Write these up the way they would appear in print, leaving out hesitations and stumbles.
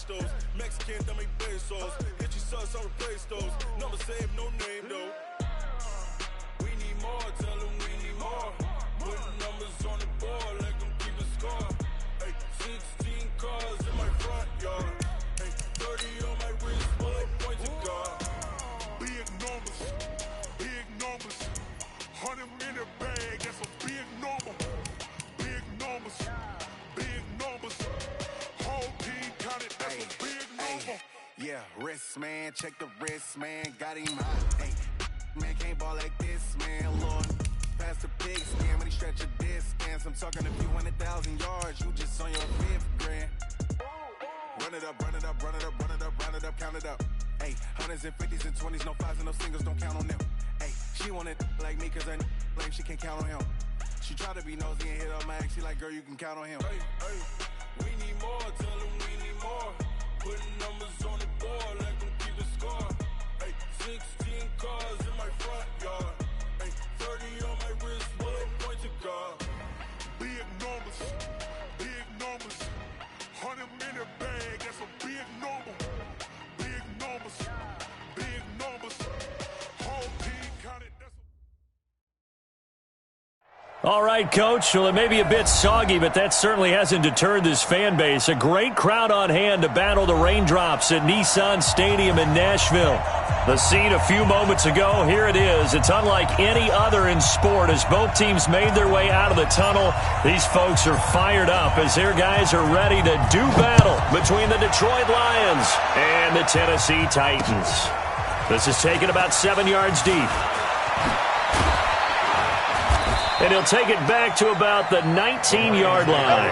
cash those. Mexican, that make pesos. Hit your sus, I'll replace those. Number save, no name though. We need more, tell them we need more. Putting numbers on the board, let them keep a score. Hey, 16 cars in my front yard. Hey, 30 on my wrist, bullet point to God. Big numbers, big numbers. 100 in the bag, that's a big number. Big numbers, big numbers. Whole team counted, that's a big number. Yeah, wrist man, check the wrist man, got him hot. Hey, man can't ball like this, man. Lord, past the big scan when he stretch a distance. I'm talking a few 100,000 yards, you just on your 5th grand. Run it up, run it up, run it up, run it up, run it up, count it up. Hey, hundreds and 50s and 20s, no 5s and no singles, don't count on them. Hey, she want it like me cause her lame, she can't count on him. She try to be nosy and hit up my ex, she like, girl, you can count on him. Hey, hey, we need more, tell them we need more. Putting numbers on the board, let them keep a score. Hey, 16 cars in my front yard. Hey, 30 on my wrist, bullet point to God. Big numbers, big numbers. 100 in the bag, that's a big number. Big numbers, big numbers. Whole team counted, that's a... All right, Coach. Well, it may be a bit soggy, but that certainly hasn't deterred this fan base. A great crowd on hand to battle the raindrops at Nissan Stadium in Nashville. The scene a few moments ago, here it is. It's unlike any other in sport as both teams made their way out of the tunnel. These folks are fired up as their guys are ready to do battle between the Detroit Lions and the Tennessee Titans. This is taken about 7 yards deep. And he'll take it back to about the 19-yard line.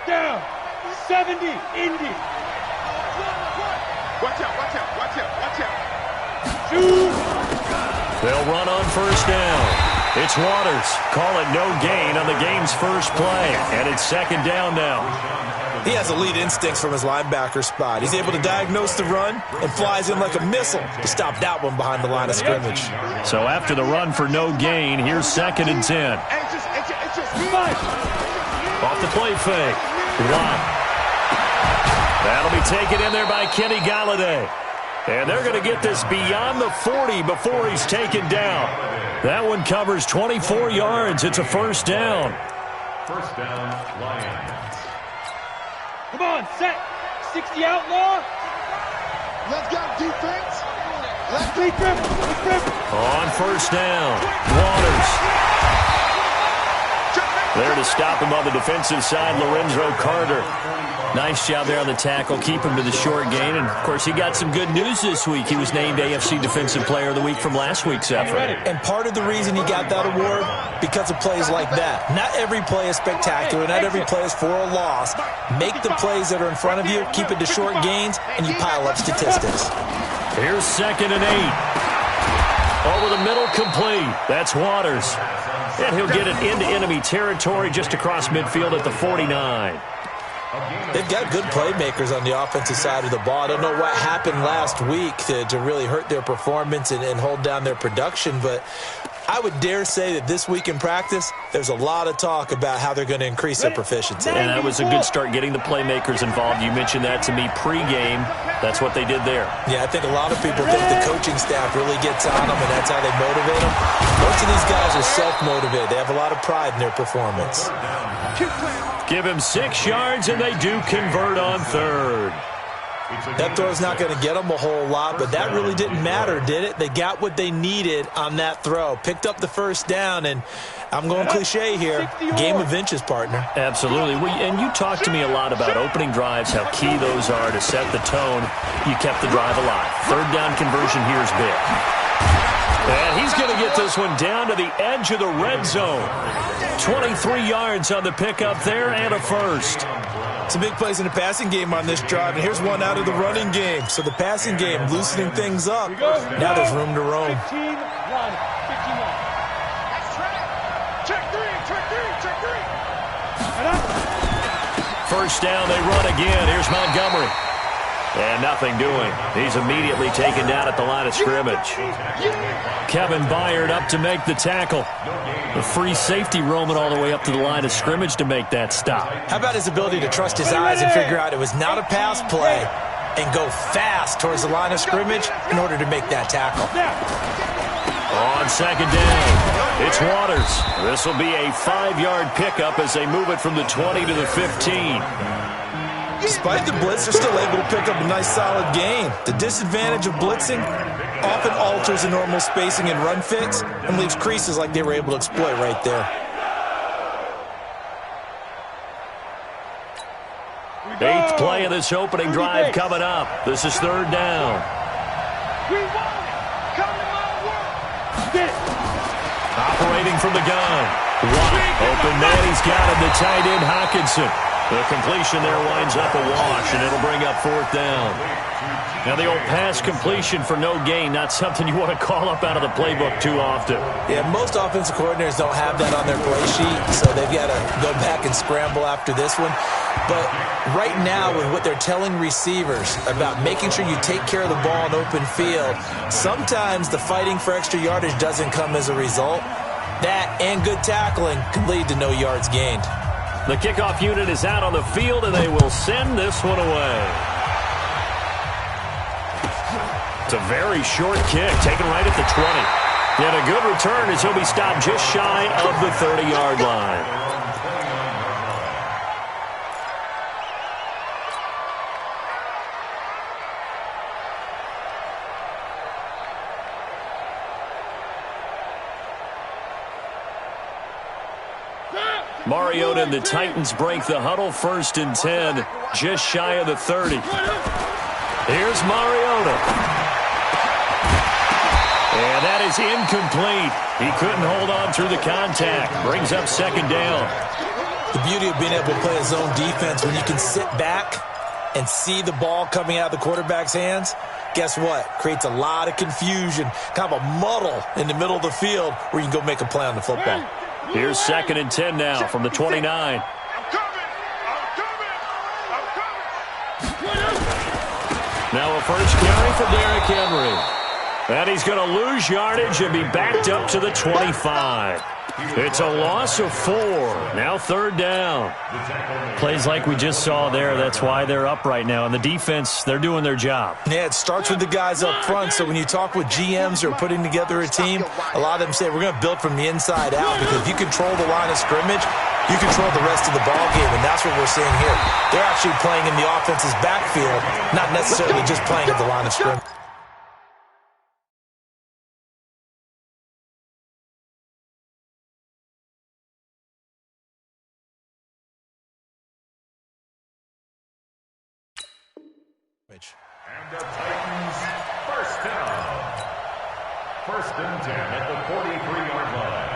Down, 70, Indy. Watch out, watch out, watch out, watch out. Shoot. They'll run on first down. It's Waters. Call it no gain on the game's first play. And it's second down now. He has elite instincts from his linebacker spot. He's able to diagnose the run and flies in like a missile to stop that one behind the line of scrimmage. So after the run for no gain, here's 2nd and 10. Off the play fake. Watt. That'll be taken in there by Kenny Galladay. And they're going to get this beyond the 40 before he's taken down. That one covers 24 yards. It's a first down. First down, Lions. Come on, set. 60 outlaw. Let's go, defense. Let's grip. On first down, Waters. There to stop him on the defensive side, Lorenzo Carter. Nice job there on the tackle. Keep him to the short gain. And, of course, he got some good news this week. He was named AFC Defensive Player of the Week from last week's effort. And part of the reason he got that award, because of plays like that. Not every play is spectacular. Not every play is for a loss. Make the plays that are in front of you, keep it to short gains, and you pile up statistics. Here's 2nd and 8. Over the middle, complete. That's Waters. And he'll get it into enemy territory just across midfield at the 49. They've got good playmakers on the offensive side of the ball. I don't know what happened last week to really hurt their performance and hold down their production, but I would dare say that this week in practice, there's a lot of talk about how they're going to increase their proficiency. And that was a good start getting the playmakers involved. You mentioned that to me pregame. That's what they did there. Yeah, I think a lot of people think the coaching staff really gets on them, and that's how they motivate them. Most of these guys are self-motivated. They have a lot of pride in their performance. Give him 6 yards, and they do convert on 3rd. That throw's not going to get them a whole lot, but that really didn't matter, did it? They got what they needed on that throw. Picked up the first down, and I'm going cliche here, game of inches, partner. Absolutely. And you talked to me a lot about opening drives, how key those are to set the tone. You kept the drive alive. 3rd down conversion here is big. And he's going to get this one down to the edge of the red zone. 23 yards on the pickup there and a first. Some big plays in the passing game on this drive, and here's one out of the running game. So the passing game loosening things up. Now there's room to roam. 15-1. Check three. First down, they run again. Here's Montgomery. And nothing doing. He's immediately taken down at the line of scrimmage. Kevin Byard up to make the tackle. The free safety roaming all the way up to the line of scrimmage to make that stop. How about his ability to trust his eyes and figure out it was not a pass play and go fast towards the line of scrimmage in order to make that tackle. On second down, it's Waters. This will be a 5-yard pickup as they move it from the 20 to the 15. Despite the blitz, they're still able to pick up a nice solid gain. The disadvantage of blitzing often alters the normal spacing and run fits and leaves creases like they were able to exploit right there. Eighth play of this opening drive coming up. This is third down. Operating from the gun. Open man, he's got him. The tight end, Hockenson. The completion there winds up a wash, and it'll bring up fourth down. Now, the old pass completion for no gain, not something you want to call up out of the playbook too often. Yeah, most offensive coordinators don't have that on their play sheet, so they've got to go back and scramble after this one. But right now, with what they're telling receivers about making sure you take care of the ball in open field, sometimes the fighting for extra yardage doesn't come as a result. That and good tackling can lead to no yards gained. The kickoff unit is out on the field, and they will send this one away. It's a very short kick, taken right at the 20. Yet a good return as he'll be stopped just shy of the 30-yard line. Mariota and the Titans break the huddle, 1st and 10, just shy of the 30. Here's Mariota. And that is incomplete. He couldn't hold on through the contact. Brings up second down. The beauty of being able to play a zone defense, when you can sit back and see the ball coming out of the quarterback's hands, guess what? Creates a lot of confusion, kind of a muddle in the middle of the field where you can go make a play on the football. Here's 2nd and 10 now from the 29. I'm coming. Now a first carry for Derrick Henry. And he's going to lose yardage and be backed up to the 25. It's a loss of 4. Now 3rd down. Plays like we just saw there. That's why they're up right now. And the defense, they're doing their job. Yeah, it starts with the guys up front. So when you talk with GMs who are putting together a team, a lot of them say we're going to build from the inside out, because if you control the line of scrimmage, you control the rest of the ball game, and that's what we're seeing here. They're actually playing in the offense's backfield, not necessarily just playing at the line of scrimmage. And the Titans, first down. 1st and 10 at the 43-yard line.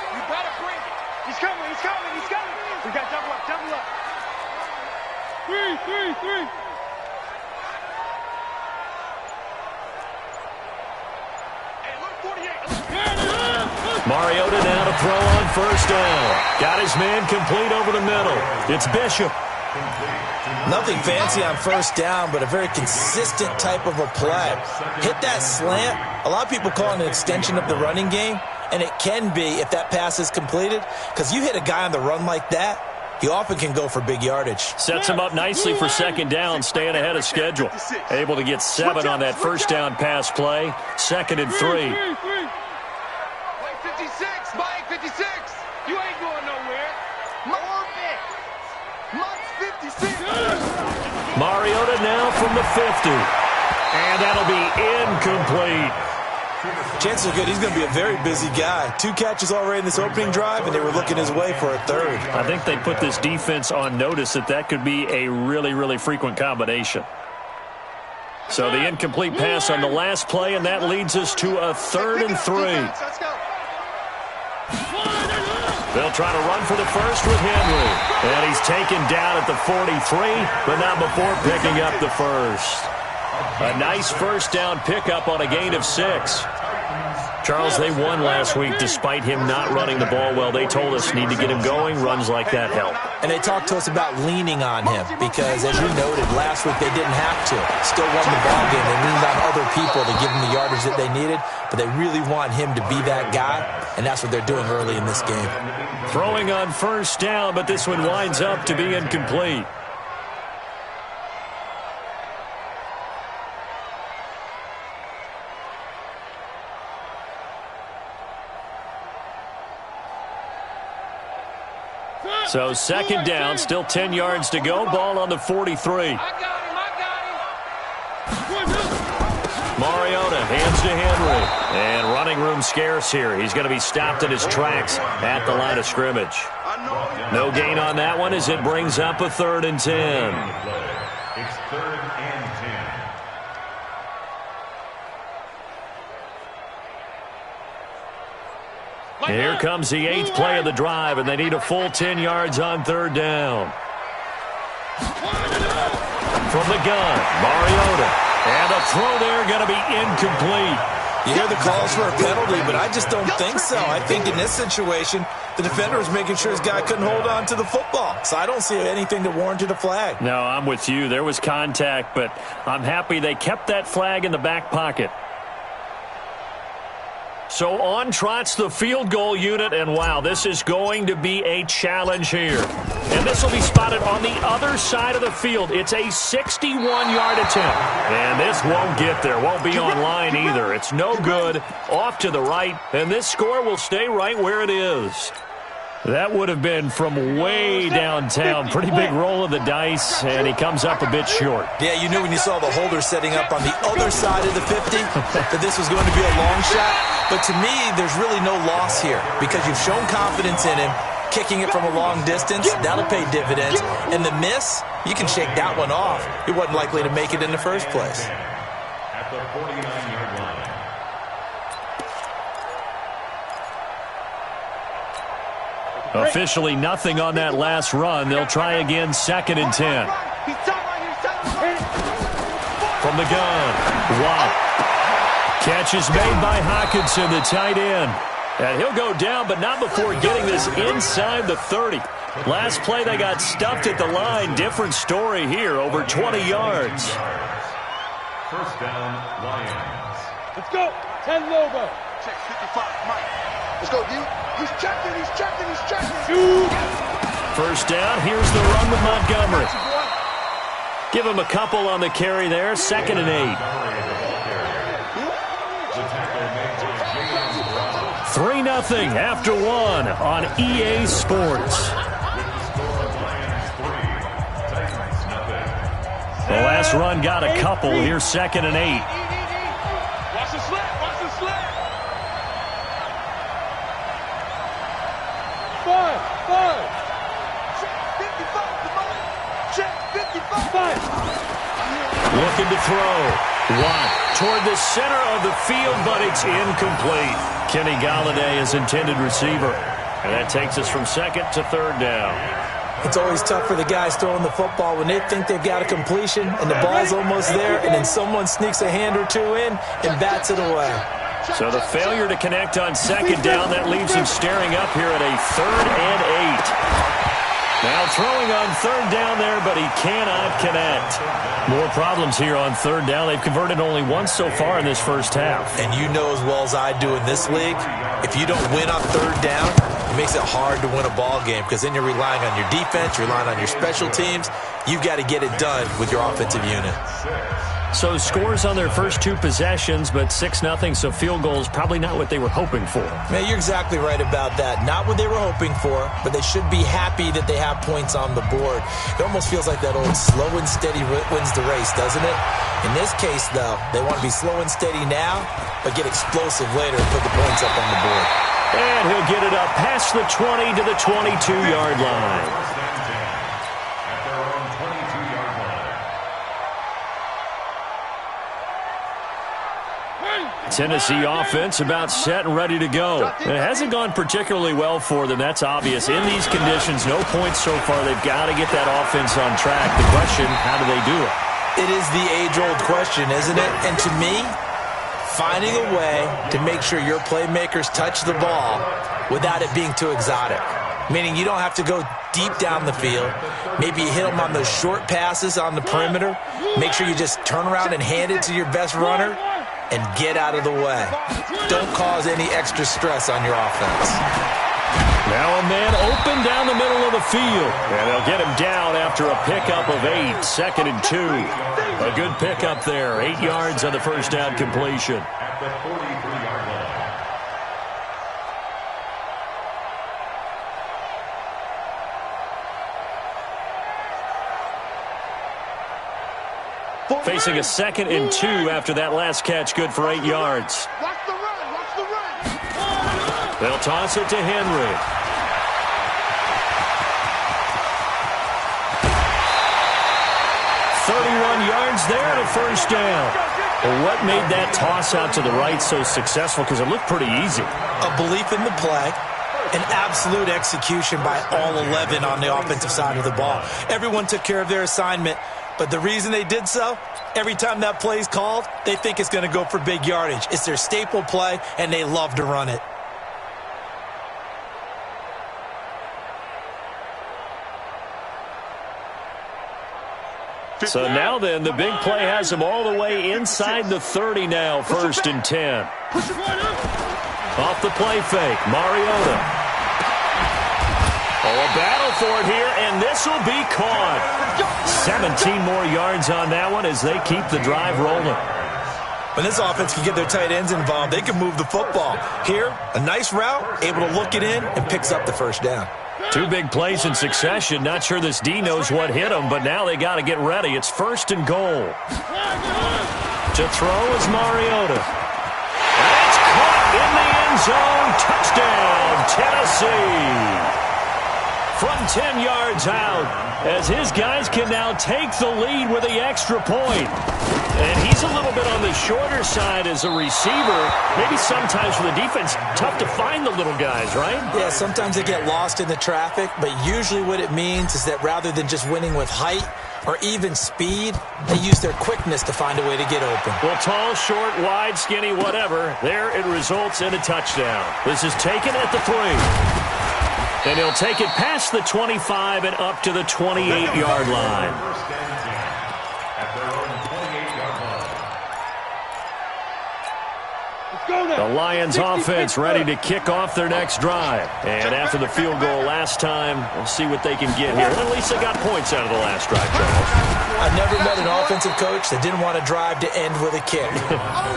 You better bring it. He's coming. We got double up. 3. Mariota now to throw on 1st down. Got his man complete over the middle. It's Bishop. Nothing fancy on 1st down, but a very consistent type of a play. Hit that slant. A lot of people call it an extension of the running game, and it can be if that pass is completed, because you hit a guy on the run like that, he often can go for big yardage. Sets him up nicely for 2nd down, staying ahead of schedule. Able to get 7 on that 1st down pass play. 2nd and 3. Mike 56. You ain't going nowhere. Mike 56. Mariota now from the 50. And that'll be incomplete. Chances are good he's going to be a very busy guy. 2 catches already in this opening drive, and they were looking his way for a 3rd. I think they put this defense on notice that could be a really, really frequent combination. So the incomplete pass on the last play, and that leads us to a 3rd and 3. Let's go. They'll try to run for the first with Henry. And he's taken down at the 43, but not before picking up the first. A nice first down pickup on a gain of 6. Charles, they won last week despite him not running the ball well. They told us need to get him going. Runs like that help. And they talked to us about leaning on him because, as you noted, last week they didn't have to. Still won the ball game. They leaned on other people to give them the yardage that they needed, but they really want him to be that guy, and that's what they're doing early in this game. Throwing on first down, but this one winds up to be incomplete. So second down, still 10 yards to go. Ball on the 43. Mariota hands to Henry. And running room scarce here. He's going to be stopped in his tracks at the line of scrimmage. No gain on that one as it brings up a 3rd and 10. It's 3rd and 10. Here comes the 8th play of the drive, and they need a full 10 yards on 3rd down. From the gun, Mariota. And a throw there going to be incomplete. You hear the calls for a penalty, but I just don't think so. I think in this situation, the defender was making sure his guy couldn't hold on to the football. So I don't see anything that warranted a flag. No, I'm with you. There was contact, but I'm happy they kept that flag in the back pocket. So on trots the field goal unit, and wow, this is going to be a challenge here. And this will be spotted on the other side of the field. It's a 61-yard attempt. And this won't get there, won't be on line either. It's no good, off to the right, and this score will stay right where it is. That would have been from way downtown. Pretty big roll of the dice, and he comes up a bit short. Yeah, you knew when you saw the holder setting up on the other side of the 50 that this was going to be a long shot. But to me, there's really no loss here because you've shown confidence in him. Kicking it from a long distance, that'll pay dividends. And the miss, you can shake that one off. He wasn't likely to make it in the first place. At the 49-yard line. Officially nothing on that last run. They'll try again, 2nd and 10. From the gun, Watt. Catch is made by Hockenson, the tight end. And he'll go down, but not before getting this inside the 30. Last play, they got stuffed at the line. Different story here, over 20 yards. First down, Lions. Let's go. 10 Lobo. Check 55, Mike. Let's go, D. He's checking. First down, here's the run with Montgomery. Give him a couple on the carry there, 2nd and 8. 3-0 after 1 on EA Sports. The last run got a couple. Here's 2nd and 8. Watch the slant. 5. Check 55. Looking to throw. Watt toward the center of the field, but it's incomplete. Kenny Galladay is intended receiver. And that takes us from 2nd to 3rd down. It's always tough for the guys throwing the football when they think they've got a completion and the ball's almost there, and then someone sneaks a hand or two in and bats it away. So the failure to connect on 2nd down, that leaves him staring up here at a 3rd and 8. Now throwing on 3rd down there, but he cannot connect. More problems here on 3rd down. They've converted only once so far in this first half. And you know as well as I do in this league, if you don't win on 3rd down, it makes it hard to win a ball game because then you're relying on your defense, you're relying on your special teams. You've got to get it done with your offensive unit. So scores on their first 2 possessions, but 6-0, so field goals probably not what they were hoping for. Man, you're exactly right about that. Not what they were hoping for, but they should be happy that they have points on the board. It almost feels like that old slow and steady wins the race, doesn't it? In this case, though, they want to be slow and steady now, but get explosive later and put the points up on the board. And he'll get it up past the 20 to the 22-yard line. At their own 22-yard line. Tennessee offense about set and ready to go. It hasn't gone particularly well for them. That's obvious. In these conditions, no points so far. They've got to get that offense on track. The question, how do they do it? It is the age-old question, isn't it? And to me, finding a way to make sure your playmakers touch the ball without it being too exotic. Meaning you don't have to go deep down the field. Maybe you hit them on those short passes on the perimeter. Make sure you just turn around and hand it to your best runner and get out of the way. Don't cause any extra stress on your offense. Now a man open down the middle of the field. And they'll get him down after a pickup of 8, 2nd and 2. A good pickup there, 8 yards on the first down completion. At the 43-yard line. Facing a 2nd and 2 after that last catch, good for 8 yards. Watch the run, watch the run. They'll toss it to Henry. Yards there and a first down. Well, what made that toss out to the right so successful? Because it looked pretty easy. A belief in the play, an absolute execution by all 11 on the offensive side of the ball. Everyone took care of their assignment, but the reason they did so, every time that play is called, they think it's going to go for big yardage. It's their staple play, and they love to run it. So now then, the big play has him all the way inside the 30 now, 1st and 10. Off the play fake, Mariota. Oh, a battle for it here, and this will be caught. 17 more yards on that one as they keep the drive rolling. When this offense can get their tight ends involved, they can move the football. Here, a nice route, able to look it in, and picks up the first down. 2 big plays in succession. Not sure this D knows what hit him, but now they got to get ready. It's 1st and goal. To throw is Mariota. And it's caught in the end zone. Touchdown, Tennessee. From 10 yards out, as his guys can now take the lead with the extra point. And he's a little bit on the shorter side as a receiver. Maybe sometimes for the defense, tough to find the little guys, right? Yeah, sometimes they get lost in the traffic, but usually what it means is that rather than just winning with height or even speed, they use their quickness to find a way to get open. Well, tall, short, wide, skinny, whatever, there it results in a touchdown. This is taken at the 3. And he'll take it past the 25 and up to the 28-yard line. First and 10 at their own 28-yard line. The Lions offense ready to kick off their next drive. And after the field goal last time, we'll see what they can get here. At least they got points out of the last drive, Charles. I've never met an offensive coach that didn't want to drive to end with a kick.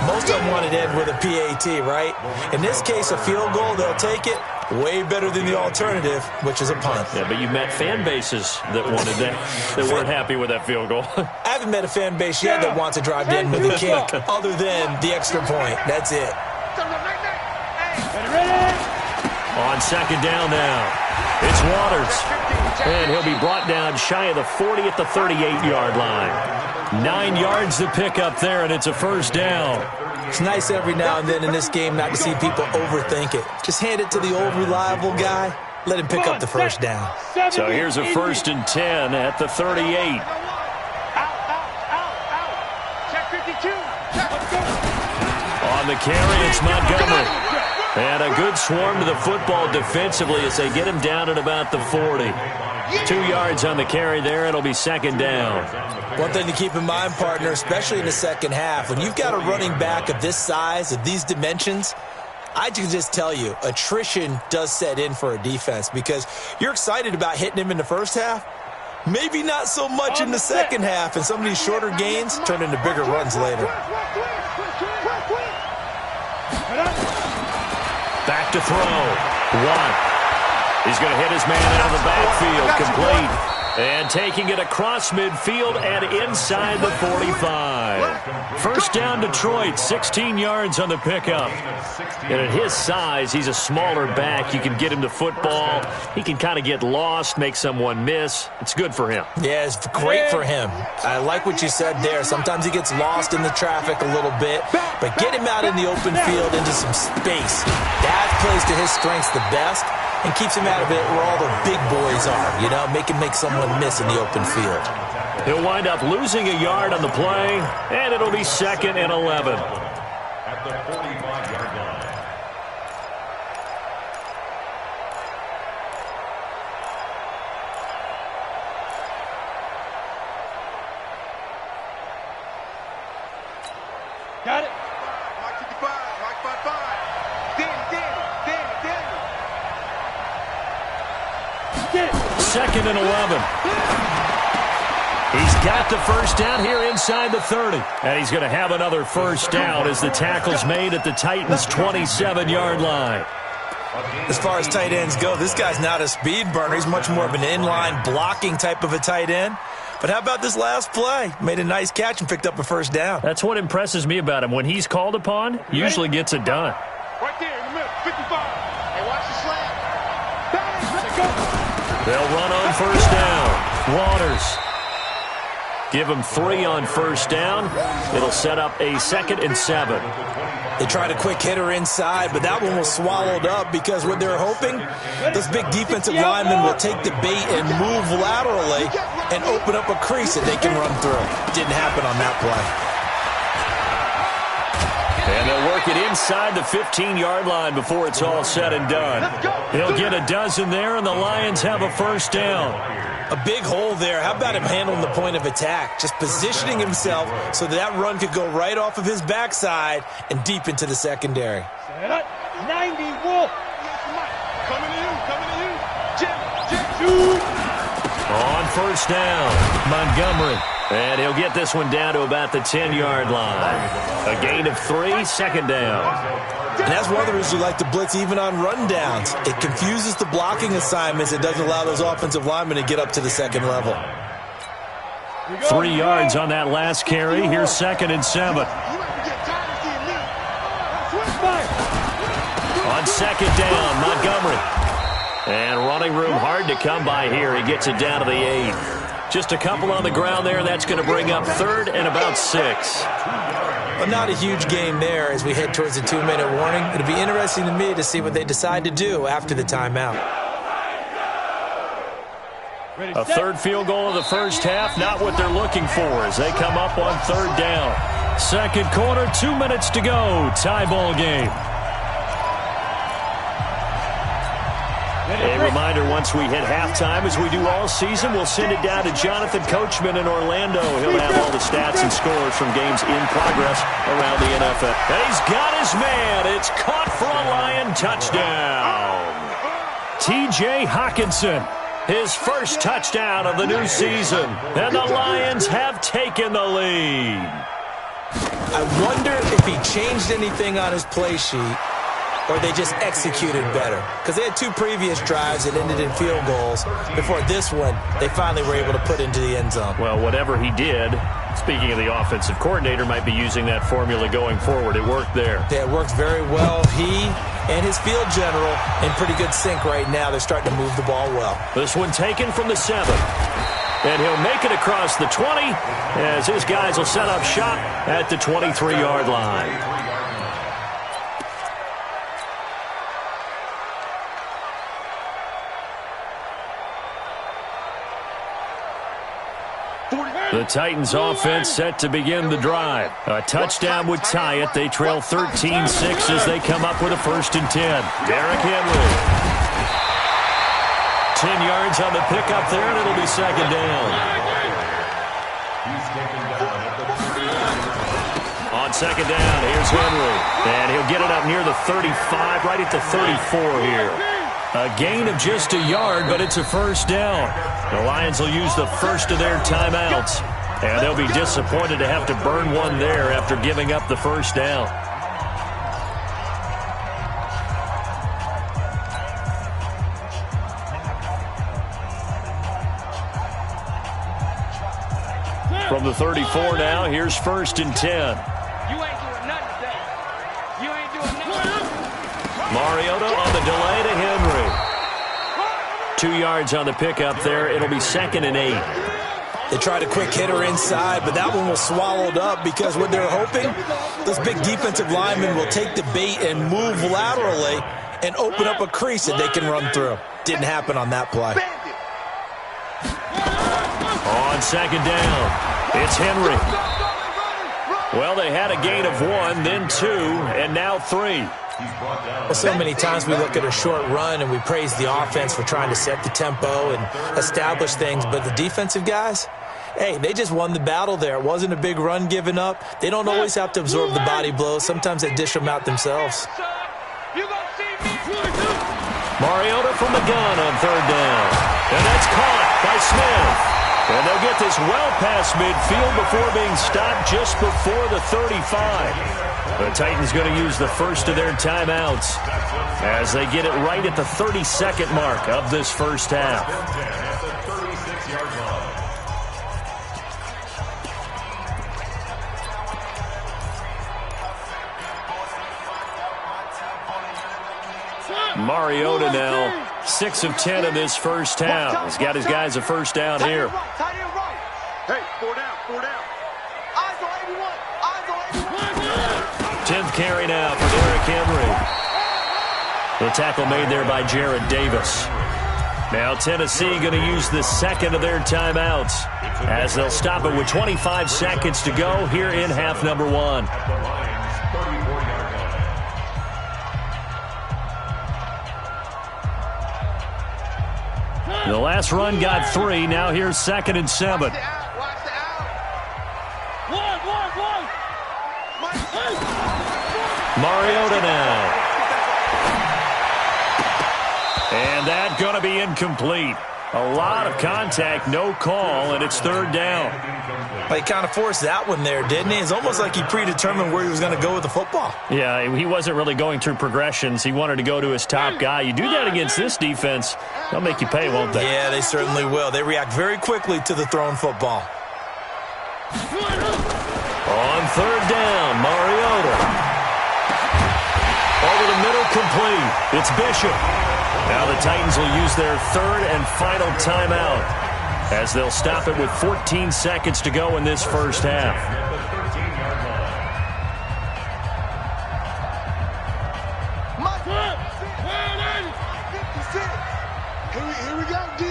Most of them wanted to end with a PAT, right? In this case, a field goal, they'll take it. Way better than the alternative, which is a punt. Yeah, but you met fan bases that wanted that, that weren't happy with that field goal. I haven't met a fan base yet that wants to drive to end with a kick, other than the extra point. That's it. On 2nd down now, it's Waters. And he'll be brought down shy of the 40 at the 38-yard line. 9 yards to pick up there, and it's a first down. It's nice every now and then in this game not to see people overthink it. Just hand it to the old reliable guy. Let him pick up the first down. So here's a 1st and 10 at the 38. Check 52. On the carry, it's Montgomery. And a good swarm to the football defensively as they get him down at about the 40. 2 yards on the carry there. It'll be 2nd down. One thing to keep in mind, partner, especially in the second half, when you've got a running back of this size, of these dimensions, I can just tell you, attrition does set in for a defense because you're excited about hitting him in the first half. Maybe not so much in the second half, and some of these shorter gains turn into bigger runs later. Back to throw. One. He's going to hit his man out of the backfield. Complete. And taking it across midfield and inside the 45. First down Detroit, 16 yards on the pickup. And at his size, he's a smaller back. You can get him to football. He can kind of get lost, make someone miss. It's good for him. Yeah, it's great for him. I like what you said there. Sometimes he gets lost in the traffic a little bit. But get him out in the open field into some space. That plays to his strengths the best. and keeps him out of it where all the big boys are, you know, make someone miss in the open field. He'll wind up losing a yard on the play, and it'll be 2nd and 11. At the 45-yard line. Got it. Mike 55, Mike 55. Danny. Get it. 2nd and 11. He's got the first down here inside the 30. And he's going to have another first down as the tackle's made at the Titans' 27-yard line. As far as tight ends go, this guy's not a speed burner. He's much more of an inline blocking type of a tight end. But how about this last play? Made a nice catch and picked up a first down. That's what impresses me about him. When he's called upon, usually gets it done. Right there in the middle, 55. Hey, watch the slant. Bang, let's go. They'll run on first down. Waters. Give him 3 on first down. It'll set up a 2nd and 7. They tried a quick hitter inside, but that one was swallowed up because what they're hoping, those big defensive linemen will take the bait and move laterally and open up a crease that they can run through. Didn't happen on that play. And they'll work it inside the 15-yard line before it's all said and done. He'll get a dozen there, and the Lions have a first down. A big hole there. How about him handling the point of attack? Just positioning himself so that run could go right off of his backside and deep into the secondary. 90 Wolf. Coming to you. Jim. Shoot. On first down, Montgomery. And he'll get this one down to about the 10-yard line. A gain of 3, 2nd down. And that's one of the reasons you like to blitz even on rundowns. It confuses the blocking assignments. It doesn't allow those offensive linemen to get up to the second level. 3 yards on that last carry. Here's 2nd and 7. On 2nd down, Montgomery. And running room hard to come by here. He gets it down to the 8. Just a couple on the ground there. That's going to bring up 3rd and about 6. But not a huge gain there as we head towards the 2-minute warning. It'll be interesting to me to see what they decide to do after the timeout. A 3rd field goal of the first half, not what they're looking for as they come up on 3rd down. 2nd quarter, 2 minutes to go. Tie ball game. A reminder, once we hit halftime, as we do all season, we'll send it down to Jonathan Coachman in Orlando. He'll have all the stats and scores from games in progress around the NFL. And he's got his man. It's caught for a Lion touchdown. T.J. Hockenson, his first touchdown of the new season. And the Lions have taken the lead. I wonder if he changed anything on his play sheet or they just executed better. Because they had 2 previous drives that ended in field goals. Before this one, they finally were able to put into the end zone. Well, whatever he did, speaking of the offensive coordinator, might be using that formula going forward. It worked there. Yeah, it worked very well. He and his field general in pretty good sync right now. They're starting to move the ball well. This one taken from the 7. And he'll make it across the 20 as his guys will set up shop at the 23-yard line. The Titans offense set to begin the drive. A touchdown would tie it. They trail 13-6 as they come up with a 1st and 10. Derrick Henry. 10 yards on the pickup there, and it'll be 2nd down. On 2nd down, here's Henry. And he'll get it up near the 35, right at the 34 here. A gain of just a yard, but it's a first down. The Lions will use the first of their timeouts. And they'll be disappointed to have to burn one there after giving up the first down. From the 34 now, here's 1st and 10. You ain't doing nothing today. You ain't doing nothing. Mariota on the delay to Henry. 2 yards on the pickup there. It'll be 2nd and 8. They tried a quick hitter inside, but that one was swallowed up because what they're hoping, those big defensive linemen will take the bait and move laterally and open up a crease that they can run through. Didn't happen on that play. On second down, it's Henry. Well, they had a gain of 1, then 2, and now 3. Well, so many times we look at a short run and we praise the offense for trying to set the tempo and establish things, but the defensive guys, hey, they just won the battle there. It wasn't a big run given up. They don't always have to absorb the body blows. Sometimes they dish them out themselves. Mariota from the gun on third down. And that's caught by Smith. And they'll get this well past midfield before being stopped just before the 35. The Titans going to use the first of their timeouts as they get it right at the 32nd mark of this first half. Mariota now 6 of 10 in this first half. He's got his guys a first down here. Hey, 4 down, 4 down. Eyes on 81, eyes on 81. 10th carry now for Derrick Henry. The tackle made there by Jared Davis. Now Tennessee going to use the second of their timeouts as they'll stop it with 25 seconds to go here in half number 1. The last run got 3. Now here's 2nd and 7. Mariota now. And that going to be incomplete. A lot of contact, no call, and it's 3rd down. He kind of forced that one there, didn't he? It's almost like he predetermined where he was going to go with the football. Yeah, he wasn't really going through progressions. He wanted to go to his top guy. You do that against this defense, they'll make you pay, won't they? Yeah, they certainly will. They react very quickly to the thrown football. On 3rd down, Mariota. Over the middle, complete. It's Bishop. Now the Titans will use their 3rd and final timeout as they'll stop it with 14 seconds to go in this first half. Here we go, D.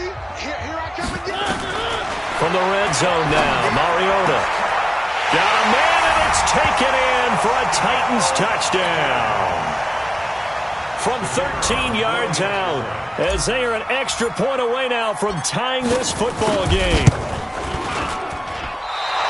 Here I come again. From the red zone now, Mariota. Got a man, and it's taken in for a Titans touchdown. From 13 yards out, as they are an extra point away now from tying this football game.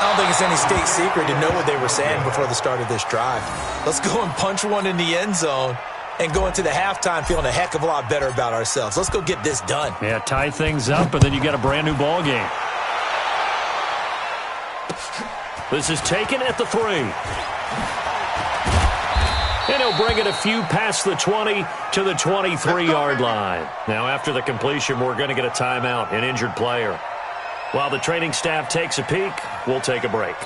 I don't think it's any state secret to know what they were saying before the start of this drive. Let's go and punch one in the end zone and go into the halftime feeling a heck of a lot better about ourselves. Let's go get this done. Yeah, tie things up, and then you get a brand new ball game. This is taken at the 3. And he'll bring it a few past the 20 to the 23-yard line. Now, after the completion, we're going to get a timeout, an injured player. While the training staff takes a peek, we'll take a break.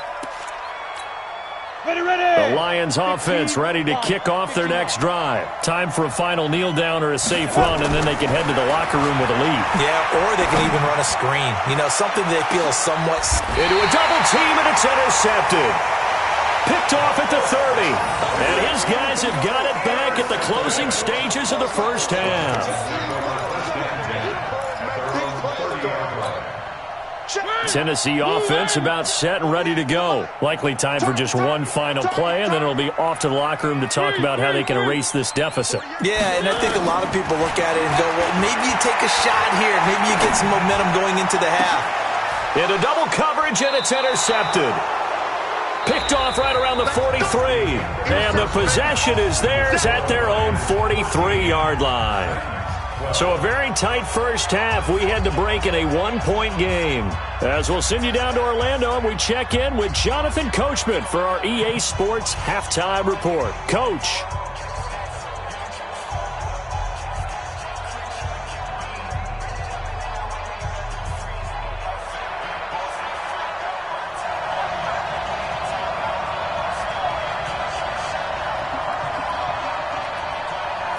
The Lions offense ready to kick off their next drive. Time for a final kneel down or a safe run, and then they can head to the locker room with a lead. Yeah, or they can even run a screen. You know, something they feel is somewhat... Into a double team, and it's intercepted. Picked off at the 30. And his guys have got it back at the closing stages of the first half. Tennessee offense about set and ready to go. Likely time for just one final play, and then it'll be off to the locker room to talk about how they can erase this deficit. Yeah, and I think a lot of people look at it and go, well, maybe you take a shot here. Maybe you get some momentum going into the half. Into double coverage, and it's intercepted. Picked off right around the 43. And the possession is theirs at their own 43-yard line. So a very tight first half. We had to break in a one-point game. As we'll send you down to Orlando, and we check in with Jonathan Coachman for our EA Sports Halftime Report. Coach.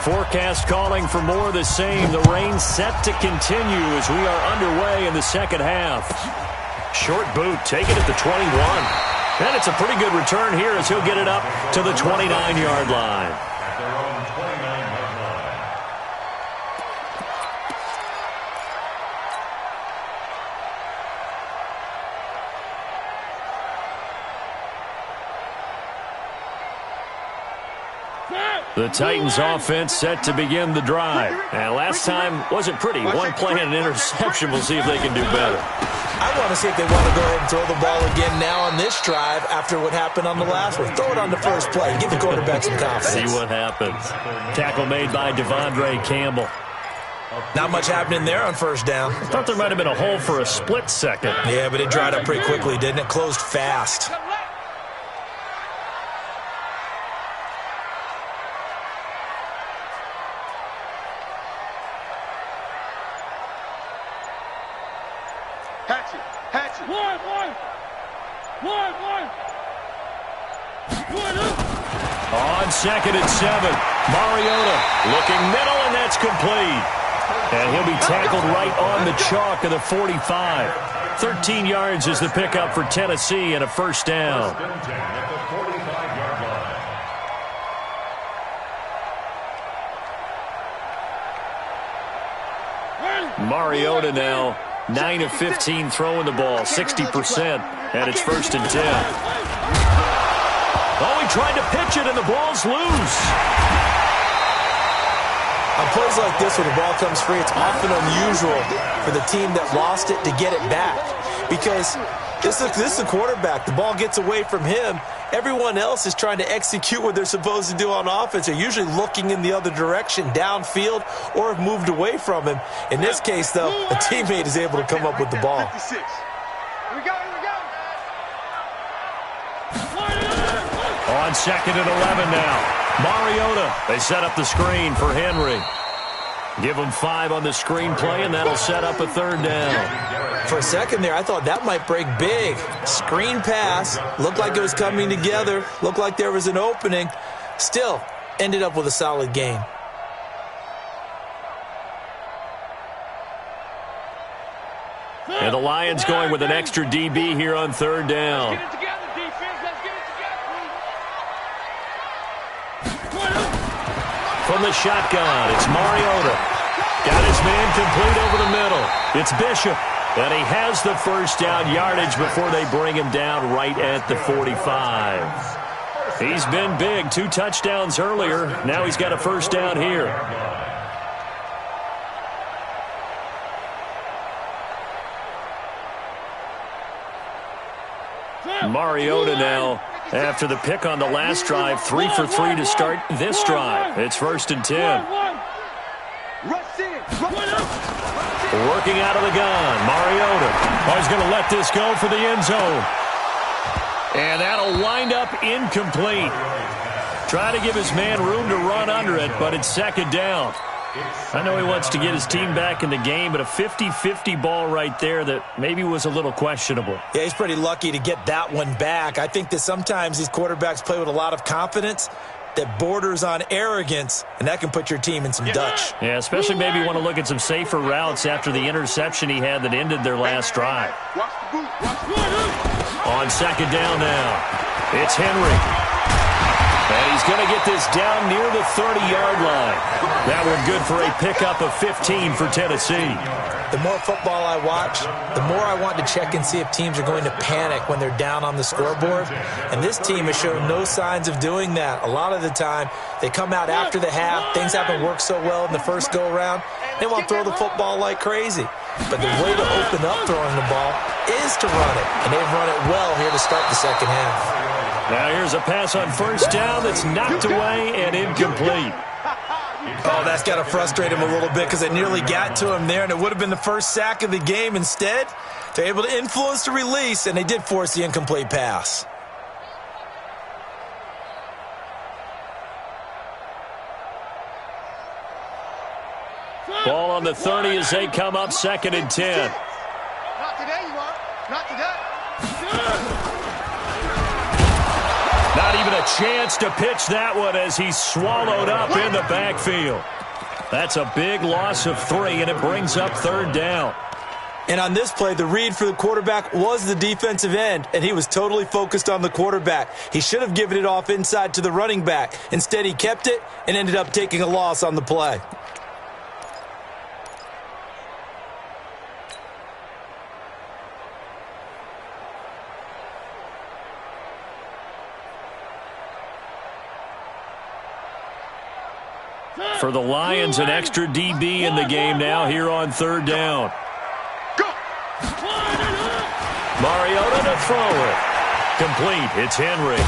Forecast calling for more of the same. The rain set to continue as we are underway in the second half. Short boot taken at the 21. And it's a pretty good return here as he'll get it up to the 29-yard line. The Titans offense set to begin the drive. And last time wasn't pretty. One play and an interception. We'll see if they can do better. I want to see if they want to go ahead and throw the ball again now on this drive after what happened on the last one. Throw it on the first play. Give the quarterback some confidence. See what happens. Tackle made by Devondre Campbell. Not much happening there on first down. I thought there might have been a hole for a split second. Yeah, but it dried up pretty quickly, didn't it? Closed fast. Hatchet. On 2nd and 7, Mariota looking middle, and that's complete. And he'll be tackled right on the chalk of the 45. 13 yards is the pickup for Tennessee and a first down. First and 10 at the 45-yard line. Mariota now 9 of 15 throwing the ball, 60%, and it's first and 10. Oh, he tried to pitch it, and the ball's loose. On plays like this, when the ball comes free, it's often unusual for the team that lost it to get it back. Because this is the quarterback. The ball gets away from him. Everyone else is trying to execute what they're supposed to do on offense. They're usually looking in the other direction, downfield, or have moved away from him. In this case, though, a teammate is able to come up with the ball. Here we go. On 2nd and 11 now. Mariota, they set up the screen for Henry. Give him 5 on the screen play, and that'll set up a third down. For a second there, I thought that might break big. Screen pass, looked like it was coming together, looked like there was an opening. Still, ended up with a solid gain. And the Lions going with an extra DB here on third down. From the shotgun, it's Mariota. Got his man complete over the middle. It's Bishop. And he has the first down yardage before they bring him down right at the 45. He's been big. 2 touchdowns earlier. Now he's got a first down here. Mariota now, after the pick on the last drive, 3 for 3 to start this drive. It's first and 10. Working out of the gun, Mariota. Oh, he's going to let this go for the end zone. And that'll wind up incomplete. Trying to give his man room to run under it, but it's second down. I know he wants to get his team back in the game, but a 50-50 ball right there that maybe was a little questionable. Yeah, he's pretty lucky to get that one back. I think that sometimes these quarterbacks play with a lot of confidence that borders on arrogance, and that can put your team in some Dutch. Yeah, especially maybe want to look at some safer routes after the interception he had that ended their last drive. On second down now, it's Henry. And he's going to get this down near the 30-yard line. That one good for a pickup of 15 for Tennessee. The more football I watch, the more I want to check and see if teams are going to panic when they're down on the scoreboard. And this team has shown no signs of doing that. A lot of the time, they come out after the half. Things haven't worked so well in the first go-around. They want to throw the football like crazy. But the way to open up throwing the ball is to run it. And they've run it well here to start the second half. Now here's a pass on first down that's knocked away and incomplete. Oh, that's got to frustrate him a little bit because it nearly got to him there, and it would have been the first sack of the game. Instead, they're able to influence the release, and they did force the incomplete pass. Ball on the 30 as they come up second and 10. Not today, you are. Not today. Not even a chance to pitch that one as he's swallowed up in the backfield. That's a big loss of 3, and it brings up third down. And on this play, the read for the quarterback was the defensive end, and he was totally focused on the quarterback. He should have given it off inside to the running back. Instead, he kept it and ended up taking a loss on the play. For the Lions, an extra DB in the game now here on third down. Mariota to throw it. Complete. It's Henry.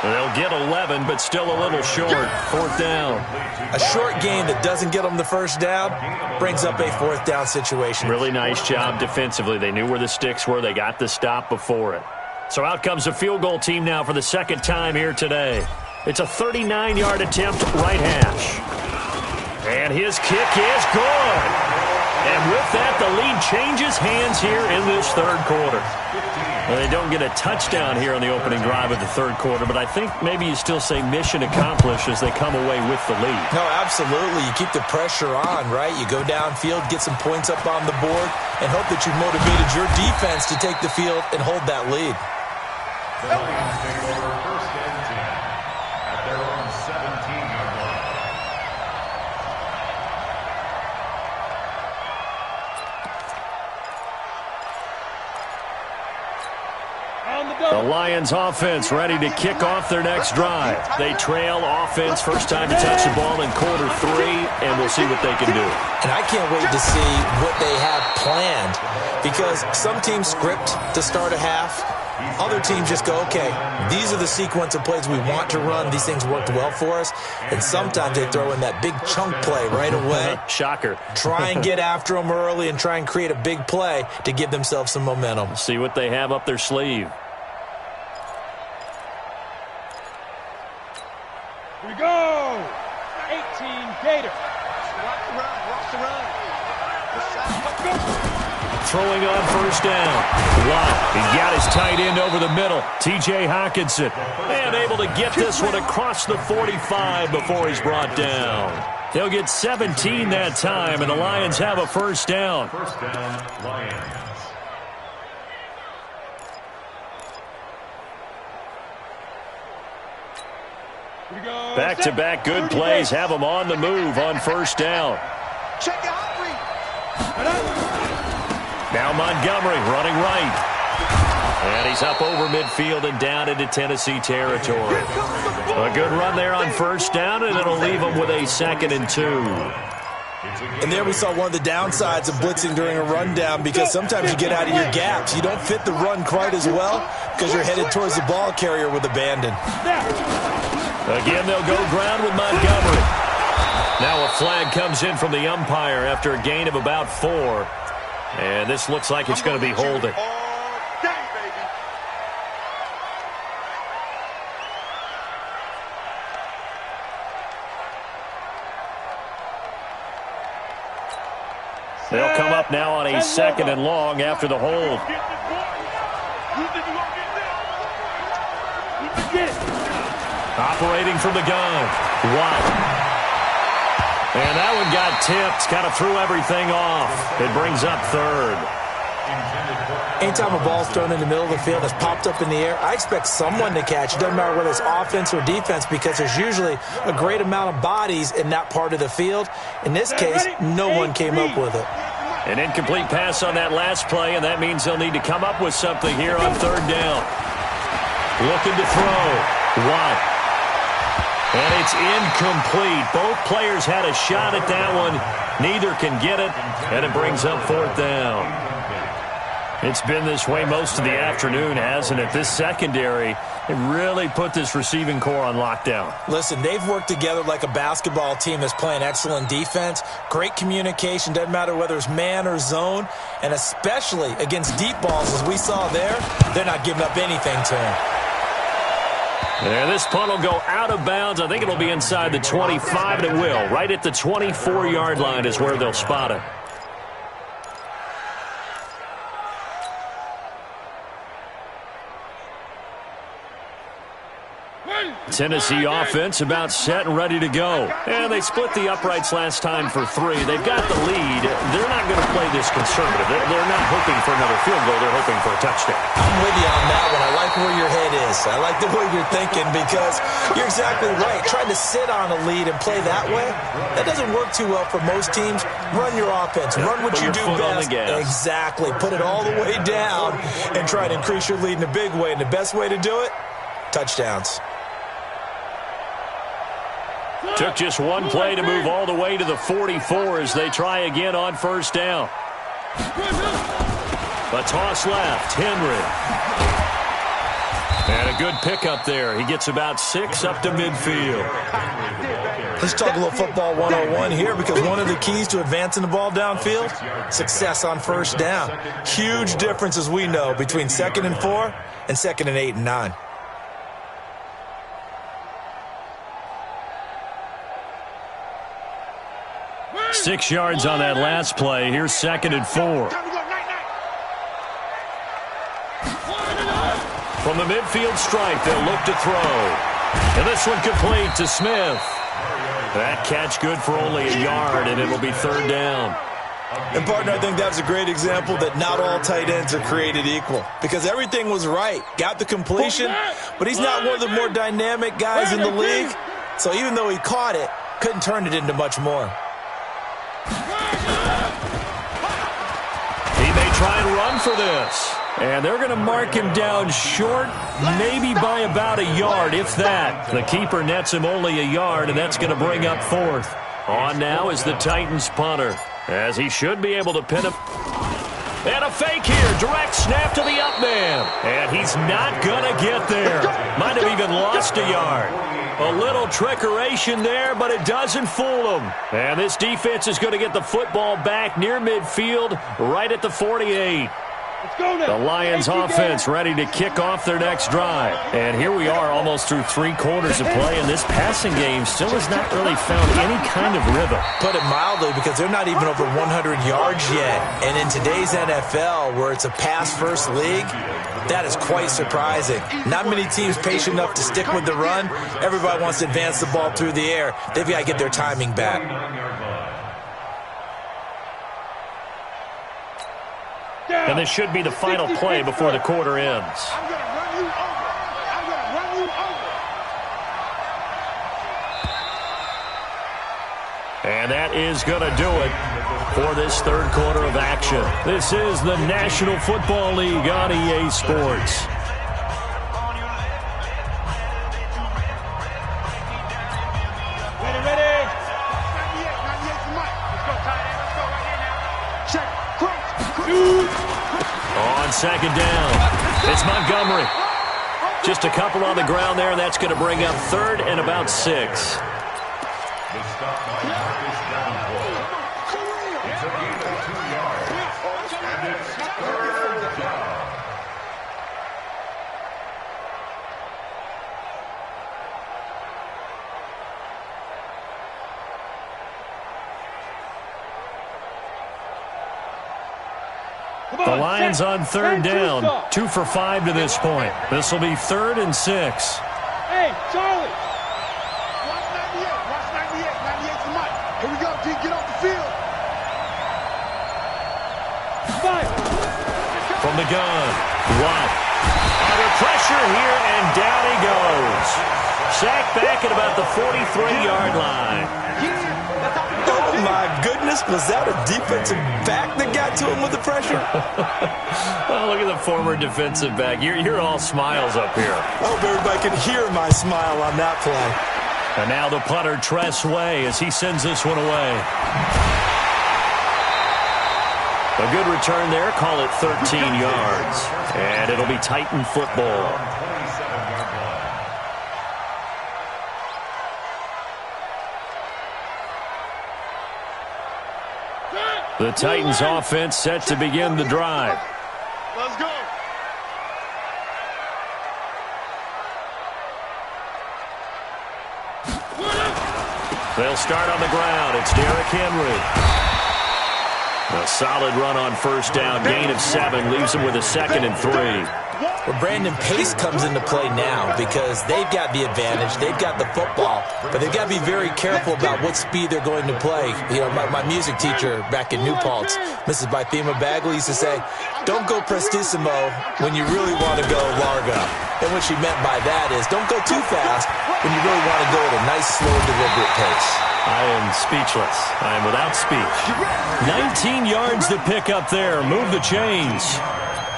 They'll get 11, but still a little short. Fourth down. A short game that doesn't get them the first down brings up a fourth down situation. Really nice job defensively. They knew where the sticks were. They got the stop before it. So out comes a field goal team now for the second time here today. It's a 39-yard attempt, right hash. And his kick is good. And with that, the lead changes hands here in this third quarter. Well, they don't get a touchdown here on the opening drive of the third quarter, but I think maybe you still say mission accomplished as they come away with the lead. No, absolutely. You keep the pressure on, right? You go downfield, get some points up on the board, and hope that you've motivated your defense to take the field and hold that lead. The Lions take over first and 10 at their own 17-yard line. The Lions offense ready to kick off their next drive. They trail offense, first time to touch the ball in quarter 3, and we'll see what they can do. And I can't wait to see what they have planned, because some teams script to start a half. Other teams just go, okay, these are the sequence of plays we want to run. These things worked well for us. And sometimes they throw in that big chunk play right away. Shocker. Try and get after them early and try and create a big play to give themselves some momentum. See what they have up their sleeve. Here we go. 18 Gator. Watch the run. Let's go. Throwing on first down. Wow, he got his tight end over the middle. T.J. Hockenson. And able to get this one across the 45 before he's brought down. They'll get 17 that time, and the Lions have a first down. First down, Lions. Here we go. Back-to-back good plays have them on the move on first down. Check it out, Reed. Now Montgomery running right. And he's up over midfield and down into Tennessee territory. A good run there on first down, and it'll leave them with a 2nd and 2. And there we saw one of the downsides of blitzing during a rundown, because sometimes you get out of your gaps. You don't fit the run quite as well because you're headed towards the ball carrier with abandon. Again, they'll go ground with Montgomery. Now a flag comes in from the umpire after a gain of about 4. And this looks like it's going to be holding. They'll come up now on a 2nd and long after the hold. Operating from the gun. Wow. And that one got tipped, kind of threw everything off. It brings up 3rd. Anytime a ball's thrown in the middle of the field that's popped up in the air, I expect someone to catch. It doesn't matter whether it's offense or defense, because there's usually a great amount of bodies in that part of the field. In this case, no one came up with it. An incomplete pass on that last play, and that means they'll need to come up with something here on 3rd down. Looking to throw. Watt. And it's incomplete. Both players had a shot at that one. Neither can get it, and it brings up 4th down. It's been this way most of the afternoon, hasn't it? This secondary, it really put this receiving core on lockdown. Listen, they've worked together like a basketball team that's playing excellent defense. Great communication, doesn't matter whether it's man or zone, and especially against deep balls, as we saw there, they're not giving up anything to him. And this punt will go out of bounds. I think it'll be inside the 25, and it will. Right at the 24-yard line is where they'll spot it. Tennessee offense about set and ready to go. And they split the uprights last time for 3. They've got the lead. They're not going to play this conservative. They're not hoping for another field goal. They're hoping for a touchdown. I'm with you on that one. I like where your head is. I like the way you're thinking, because you're exactly right. Trying to sit on a lead and play that way, that doesn't work too well for most teams. Run your offense. Run what you do best. Exactly. Put it all the way down and try to increase your lead in a big way. And the best way to do it, touchdowns. Took just one play to move all the way to the 44 as they try again on first down. A toss left, Henry. And a good pickup there. He gets about 6 up to midfield. Let's talk a little football 101 here, because one of the keys to advancing the ball downfield, success on first down. Huge difference, as we know, between 2nd and 4 and 2nd and 8 and 9. Six yards on that last play. Here's 2nd and 4. From the midfield stripe, they'll look to throw. And this one complete to Smith. That catch good for only a yard, and it'll be 3rd down. And, partner, I think that was a great example that not all tight ends are created equal, because everything was right. Got the completion, but he's not one of the more dynamic guys in the league. So even though he caught it, couldn't turn it into much more. He may try and run for this. And they're going to mark him down short, maybe by about a yard, if that. The keeper nets him only a yard, and that's going to bring up 4th. On now is the Titans punter, as he should be able to pin him. And a fake here, direct snap to the up man. And he's not going to get there. Might have even lost a yard. A little trickeration there, but it doesn't fool him. And this defense is going to get the football back near midfield, right at the 48. The Lions offense ready to kick off their next drive. And here we are almost through 3 quarters of play, and this passing game still has not really found any kind of rhythm. Put it mildly, because they're not even over 100 yards yet. And in today's NFL, where it's a pass-first league, that is quite surprising. Not many teams patient enough to stick with the run. Everybody wants to advance the ball through the air. They've got to get their timing back. And this should be the final play before the quarter ends. I'm going to run you over. I'm going to run you over. And that is going to do it for this 3rd quarter of action. This is the National Football League on EA Sports. Ready. 98 for Mike. Let's go, tight end. Let's go right here now. Check. On 2nd down, it's Montgomery. Just a couple on the ground there, and that's going to bring up 3rd and about 6. The Lions on 3rd down, 2 for 5 to this point. This will be 3rd and 6. Hey, Charlie. Watch 98. Watch 98. 98 for Mike. Here we go, D. Get off the field. Fire. From the gun, Watt. Under pressure here, and down he goes. Sacked back at about the 43-yard line. Oh, my goodness. Was that a defensive back that got to him with the pressure? Oh, look at the former defensive back. You're all smiles up here. I hope everybody can hear my smile on that play. And now the punter, Tress Way, as he sends this one away. A good return there. Call it 13 yards. And it'll be Titan football. The Titans offense set to begin the drive. Let's go. They'll start on the ground. It's Derrick Henry. A solid run on first down. Gain of 7 leaves him with a 2nd and 3. Well, Brandon, pace comes into play now because they've got the advantage. They've got the football, but they've got to be very careful about what speed they're going to play. You know, my music teacher back in New Paltz, Mrs. Bythema Bagley, used to say, don't go prestissimo when you really want to go largo. And what she meant by that is don't go too fast when you really want to go at a nice, slow, deliberate pace. I am speechless. I am without speech. 19 yards to pick up there. Move the chains.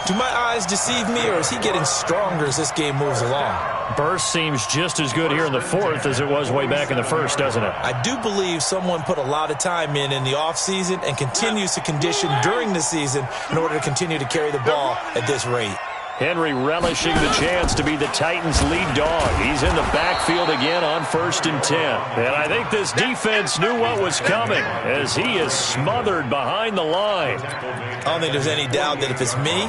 Do my eyes deceive me, or is he getting stronger as this game moves along? Burst seems just as good here in the fourth as it was way back in the first, doesn't it? I do believe someone put a lot of time in the offseason and continues to condition during the season in order to continue to carry the ball at this rate. Henry relishing the chance to be the Titans' lead dog. He's in the backfield again on 1st and 10. And I think this defense knew what was coming as he is smothered behind the line. I don't think there's any doubt that if it's me,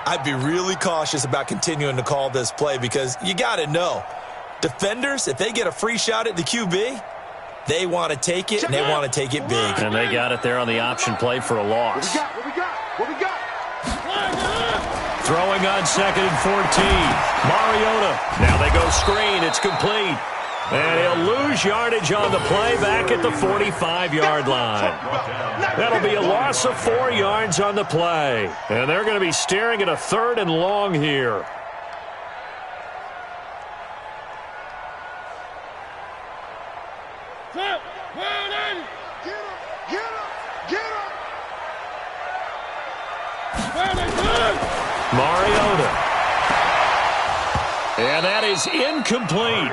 I'd be really cautious about continuing to call this play because you got to know, defenders, if they get a free shot at the QB, they want to take it, and they want to take it big. And they got it there on the option play for a loss. What we got? Throwing on 2nd and 14. Mariota. Now they go screen. It's complete. And he'll lose yardage on the play back at the 45-yard line. That'll be a loss of 4 yards on the play. And they're going to be staring at a 3rd and long here. Mariota. And that is incomplete.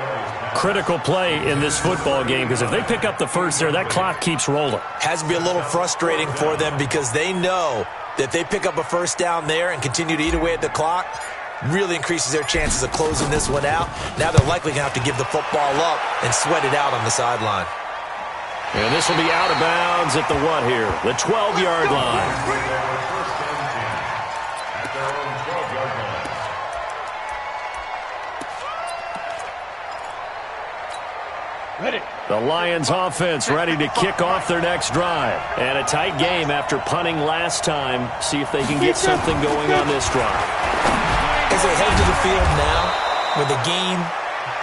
Critical play in this football game because if they pick up the first there, that clock keeps rolling. Has to be a little frustrating for them because they know that if they pick up a first down there and continue to eat away at the clock, really increases their chances of closing this one out. Now they're likely going to have to give the football up and sweat it out on the sideline. And this will be out of bounds at the what here? The 12-yard line. The Lions offense ready to kick off their next drive. And a tight game after punting last time. See if they can get something going on this drive. As they head to the field now, with the game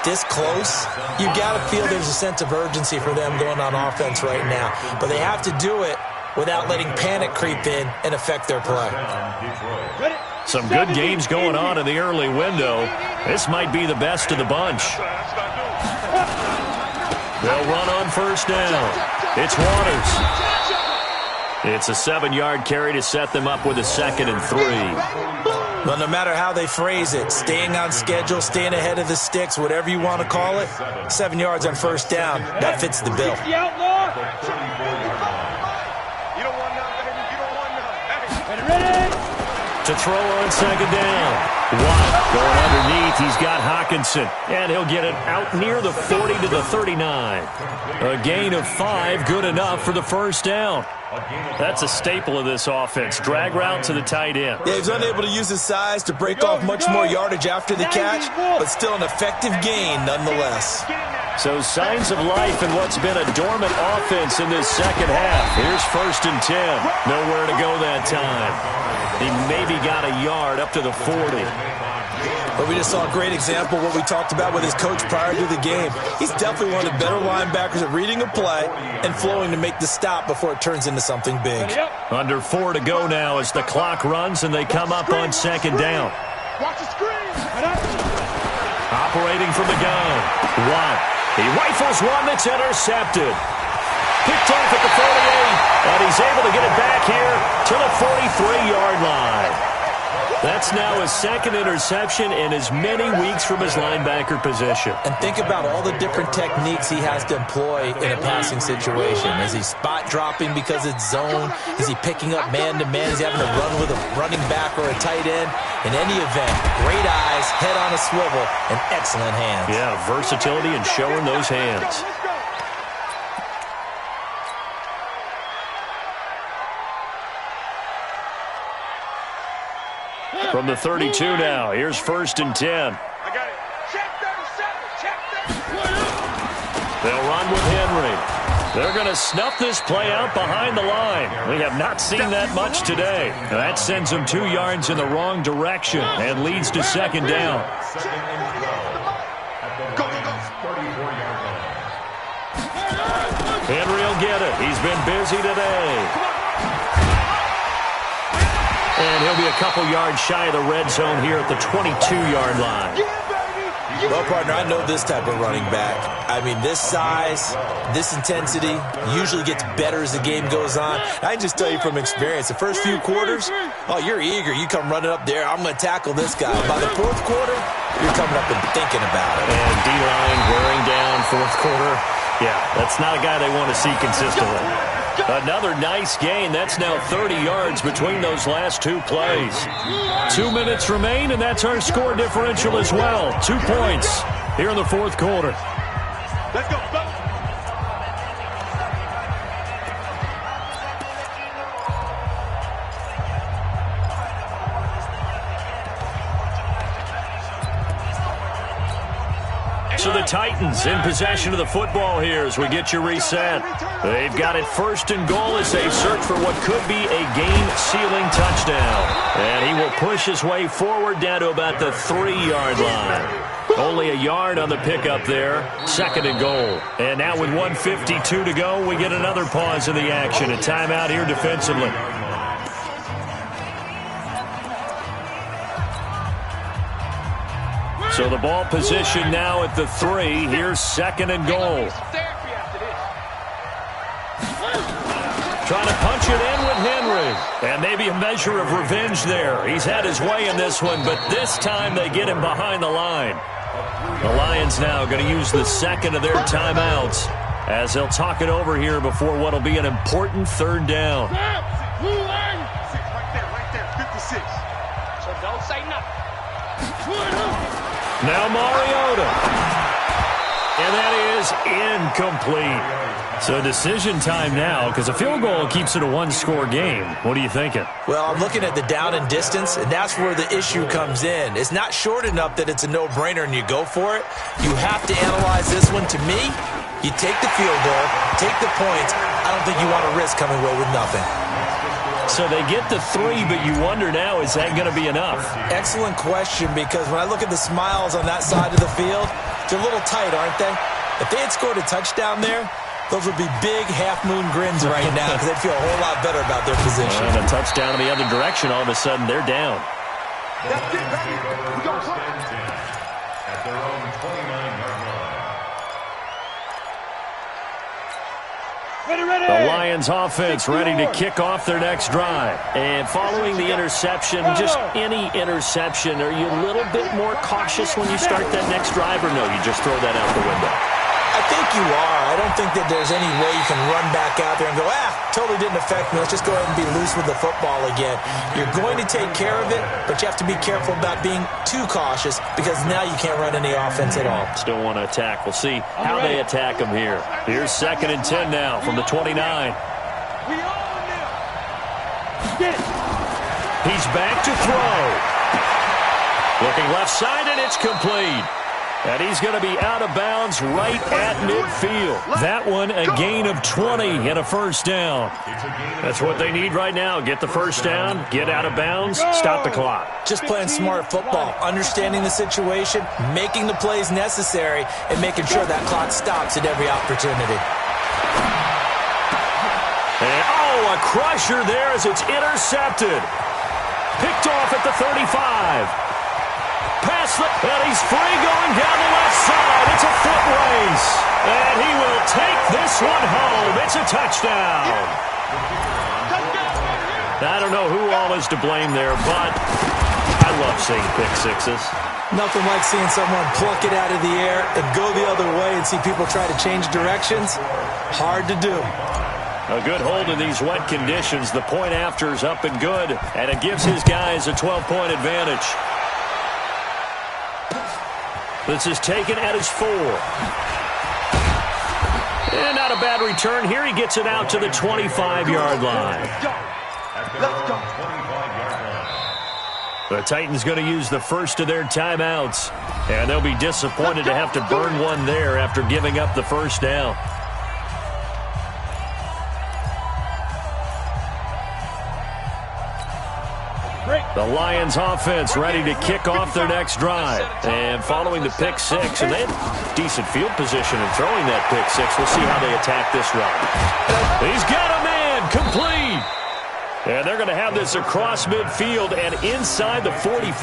this close, you've got to feel there's a sense of urgency for them going on offense right now. But they have to do it without letting panic creep in and affect their play. Some good games going on in the early window. This might be the best of the bunch. They'll run on first down. It's Waters. It's a 7-yard carry to set them up with a 2nd and 3. Well, no matter how they phrase it, staying on schedule, staying ahead of the sticks, whatever you want to call it, 7 yards on first down, that fits the bill. You don't want none, baby. Ready? To throw on 2nd down. Watt going underneath. He's got Hockenson. And he'll get it out near the 40 to the 39. A gain of 5, good enough for the first down. That's a staple of this offense. Drag route to the tight end. Yeah, he's unable to use his size to break off much more yardage after the catch, but still an effective gain nonetheless. So signs of life in what's been a dormant offense in this second half. Here's 1st and 10. Nowhere to go that time. He maybe got a yard up to the 40. But we just saw a great example of what we talked about with his coach prior to the game. He's definitely one of the better linebackers at reading a play and flowing to make the stop before it turns into something big. Under 4 to go now as the clock runs and they come up on 2nd down. Watch the screen. Operating from the gun. Watt. He rifles one that's intercepted. Picked off at the 48, and he's able to get it back here to the 43-yard line. That's now his 2nd interception in as many weeks from his linebacker position. And think about all the different techniques he has to employ in a passing situation. Is he spot dropping because it's zone? Is he picking up man-to-man? Is he having to run with a running back or a tight end? In any event, great eyes, head on a swivel, and excellent hands. Yeah, versatility and showing those hands. From the 32 now, here's 1st and 10. I got it. Check 37. They'll run with Henry. They're going to snuff this play out behind the line. We have not seen that much today. That sends them 2 yards in the wrong direction and leads to 2nd down. Henry will get it. He's been busy today. And he'll be a couple yards shy of the red zone here at the 22-yard line. Well, partner, I know this type of running back. I mean, this size, this intensity usually gets better as the game goes on. I can just tell you from experience, the first few quarters, oh, you're eager. You come running up there, I'm going to tackle this guy. By the fourth quarter, you're coming up and thinking about it. And D-line wearing down fourth quarter. Yeah, that's not a guy they want to see consistently. Another nice gain. That's now 30 yards between those last two plays. 2 minutes remain, and that's our score differential as well. 2 points here in the fourth quarter. Let's go. So the Titans in possession of the football here as we get you reset. They've got it first and goal as they search for what could be a game-sealing touchdown. And he will push his way forward down to about the 3-yard line. Only a yard on the pickup there. Second and goal. And now with 1:52 to go, we get another pause in the action. A timeout here defensively. So the ball position now at the 3. Here's second and goal. Trying to punch it in with Henry. And maybe a measure of revenge there. He's had his way in this one, but this time they get him behind the line. The Lions now going to use the second of their timeouts as they'll talk it over here before what will be an important third down. Right there, 56. So don't say nothing. Now Mariota. And that is incomplete. So decision time now because a field goal keeps it a one-score game. What are you thinking? Well, I'm looking at the down and distance, and that's where the issue comes in. It's not short enough that it's a no-brainer and you go for it. You have to analyze this one. To me, you take the field goal, take the points. I don't think you want to risk coming away with nothing. So they get the 3, but you wonder now, is that going to be enough? Excellent question, because when I look at the smiles on that side of the field, they're a little tight, aren't they? If they had scored a touchdown there, those would be big half-moon grins right now because they'd feel a whole lot better about their position. And a touchdown in the other direction, all of a sudden they're down. That's it, baby. We got to play. At their own 29-yard line. The Lions offense ready to kick off their next drive. And following the interception, just any interception, are you a little bit more cautious when you start that next drive, or no, you just throw that out the window? I think you are. I don't think that there's any way you can run back out there and go, totally didn't affect me. Let's just go ahead and be loose with the football again. You're going to take care of it, but you have to be careful about being too cautious because now you can't run any offense at all. Still want to attack. We'll see how they attack them here. Here's 2nd and 10 now from the 29. He's back to throw. Looking left side, and it's complete. And he's going to be out of bounds right at midfield. That one, a gain of 20 and a first down. That's what they need right now. Get the first down, get out of bounds, stop the clock. Just playing smart football, understanding the situation, making the plays necessary, and making sure that clock stops at every opportunity. And, a crusher there as it's intercepted. Picked off at the 35. And he's free going down the left side. It's a foot race. And he will take this one home. It's a touchdown. I don't know who all is to blame there, but I love seeing pick sixes. Nothing like seeing someone pluck it out of the air and go the other way and see people try to change directions. Hard to do. A good hold in these wet conditions. The point after is up and good, and it gives his guys a 12-point advantage. This is taken at his 4. And not a bad return here. He gets it out to the 25-yard line. Let's go. The Titans going to use the first of their timeouts. And they'll be disappointed to have to burn one there after giving up the first down. The Lions offense ready to kick off their next drive. And following the pick six, and they had decent field position in throwing that pick six. We'll see how they attack this run. He's got a man, complete. And they're going to have this across midfield and inside the 45.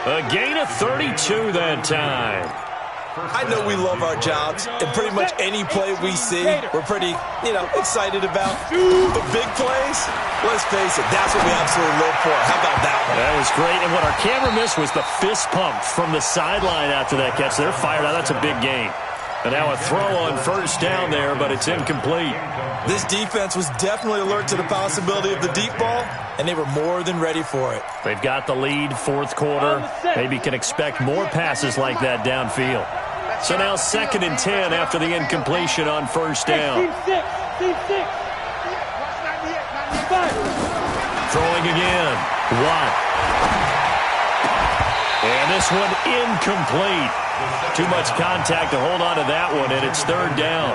A gain of 32 that time. I know we love our jobs, and pretty much any play we see, we're pretty, excited about. But big plays, let's face it, that's what we absolutely live for. How about that one? That was great, and what our camera missed was the fist pump from the sideline after that catch. They're fired out. That's a big gain. And now a throw on first down there, but it's incomplete. This defense was definitely alert to the possibility of the deep ball, and they were more than ready for it. They've got the lead, fourth quarter. Maybe can expect more passes like that downfield. So now 2nd and 10 after the incompletion on first down. Throwing again. Watt. And this one incomplete. Too much contact to hold on to that one, and it's 3rd down.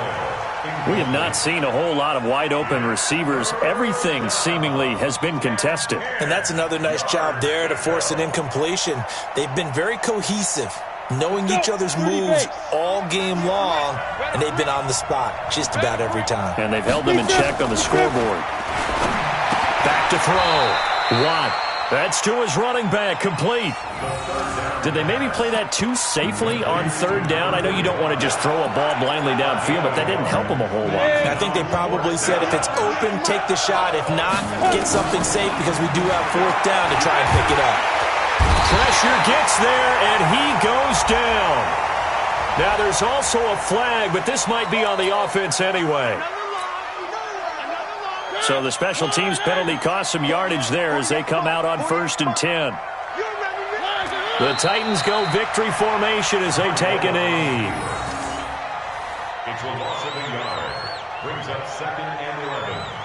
We have not seen a whole lot of wide-open receivers. Everything seemingly has been contested. And that's another nice job there to force an incompletion. They've been very cohesive, knowing each other's moves all game long, and they've been on the spot just about every time. And they've held them in check on the scoreboard. Back to throw. Watt. That's to his running back, complete. Did they maybe play that too safely on 3rd down? I know you don't want to just throw a ball blindly downfield, but that didn't help them a whole lot. I think they probably said if it's open, take the shot. If not, get something safe because we do have 4th down to try and pick it up. Pressure gets there, and he goes down. Now, there's also a flag, but this might be on the offense anyway. So the special teams penalty cost some yardage there as they come out on 1st and 10. The Titans go victory formation as they take a knee. It's a loss of a yard. Brings up 2nd and 11.